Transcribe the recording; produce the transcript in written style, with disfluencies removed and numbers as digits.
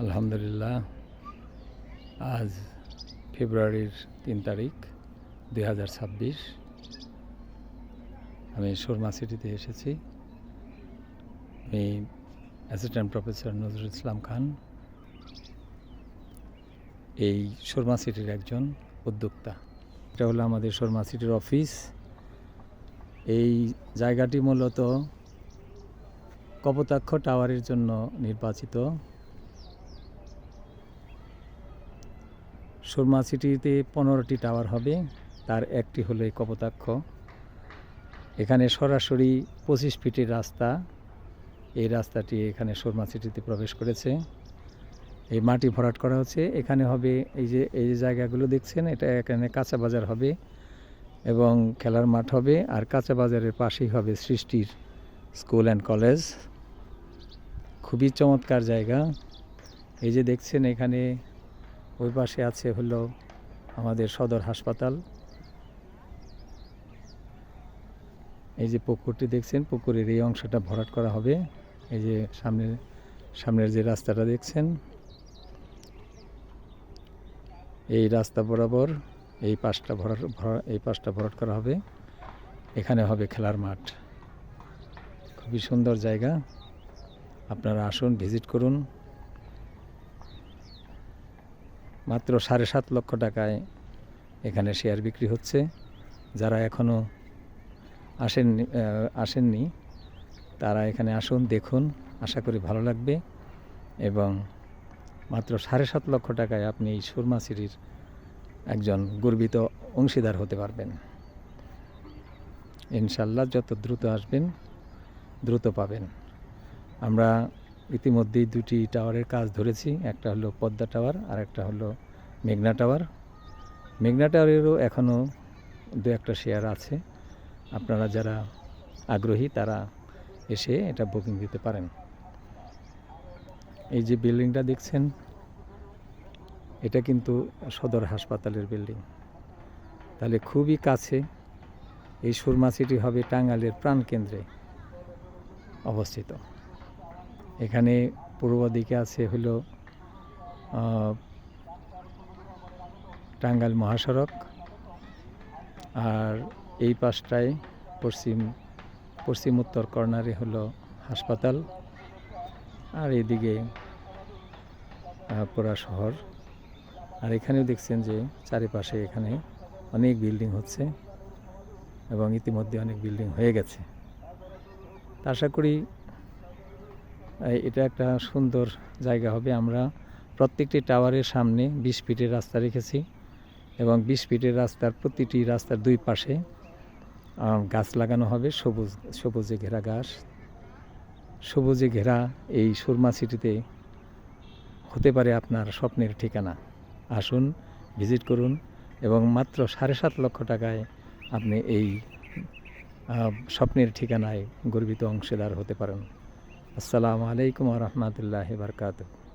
আলহামদুলিল্লাহ, আজ ফেব্রুয়ারির ৩ তারিখ ২০২৬। আমি সুরমা সিটিতে এসেছি। আমি অ্যাসিস্ট্যান্ট প্রফেসর নজরুল ইসলাম খান, এই সুরমা সিটির একজন উদ্যোক্তা। এটা হলো আমাদের সুরমা সিটির অফিস। এই জায়গাটি মূলত কপোতাক্ষ টাওয়ারের জন্য নির্বাচিত। সুরমা সিটিতে 15টি টাওয়ার হবে, তার একটি হলো এই কপোতাক্ষ। এখানে সরাসরি 25 ফিটের রাস্তা, এই রাস্তাটি এখানে সুরমা সিটিতে প্রবেশ করেছে। এই মাটি ভরাট করা হচ্ছে। এখানে হবে এই যে জায়গাগুলো দেখছেন, এটা এখানে কাঁচা বাজার হবে এবং খেলার মাঠ হবে। আর কাঁচা বাজারের পাশেই হবে সৃষ্টির স্কুল অ্যান্ড কলেজ। খুবই চমৎকার জায়গা। এই যে দেখছেন, এখানে ওই পাশে আছে হলো আমাদের সদর হাসপাতাল। এই যে পুকুরটি দেখছেন, পুকুরের এই অংশটা ভরাট করা হবে। এই যে সামনের যে রাস্তাটা দেখছেন, এই রাস্তা বরাবর এই পাশটা ভরাট করা হবে। এখানে হবে খেলার মাঠ। খুবই সুন্দর জায়গা, আপনারা আসুন, ভিজিট করুন। মাত্র 7.5 লক্ষ টাকায় এখানে শেয়ার বিক্রি হচ্ছে। যারা এখনও আসেননি তারা এখানে আসুন, দেখুন, আশা করি ভালো লাগবে। এবং মাত্র 7.5 লক্ষ টাকায় আপনি এই সুরমা সিটির একজন গর্বিত অংশীদার হতে পারবেন। ইনশাল্লাহ যত দ্রুত আসবেন দ্রুত পাবেন। আমরা ইতিমধ্যেই 2টি টাওয়ারের কাজ ধরেছি। একটা হলো পদ্মা টাওয়ার আর একটা হলো মেঘনা টাওয়ার। মেঘনা টাওয়ারেরও এখনও 2-1টা শেয়ার আছে। আপনারা যারা আগ্রহী তারা এসে এটা বুকিং দিতে পারেন। এই যে বিল্ডিংটা দেখছেন, এটা কিন্তু সদর হাসপাতালের বিল্ডিং। তাহলে খুবই কাছে এই সুরমা সিটি হবে টাঙ্গাইলের প্রাণকেন্দ্রে অবস্থিত। এখানে পূর্ব দিকে আছে হলো টাঙ্গাইল মহাসড়ক, আর এই পাশটায় পশ্চিম উত্তর কর্নারে হলো হাসপাতাল, আর এদিকে পুরা শহর। আর এখানেও দেখছেন যে চারিপাশে এখানে অনেক বিল্ডিং হচ্ছে এবং ইতিমধ্যে অনেক বিল্ডিং হয়ে গেছে। আশা করি এটা একটা সুন্দর জায়গা হবে। আমরা প্রত্যেকটি টাওয়ারের সামনে 20 ফিটের রাস্তা রেখেছি এবং 20 ফিটের রাস্তার প্রতিটি রাস্তার 2 পাশে গাছ লাগানো হবে, সবুজে ঘেরা গাছ। সবুজে ঘেরা এই সুরমা সিটিতে হতে পারে আপনার স্বপ্নের ঠিকানা। আসুন, ভিজিট করুন এবং মাত্র 7.5 লক্ষ টাকায় আপনি এই স্বপ্নের ঠিকানায় গর্বিত অংশীদার হতে পারেন। আসসালামু আলাইকুম ওয়া রাহমাতুল্লাহি ওয়া বারাকাতুহু।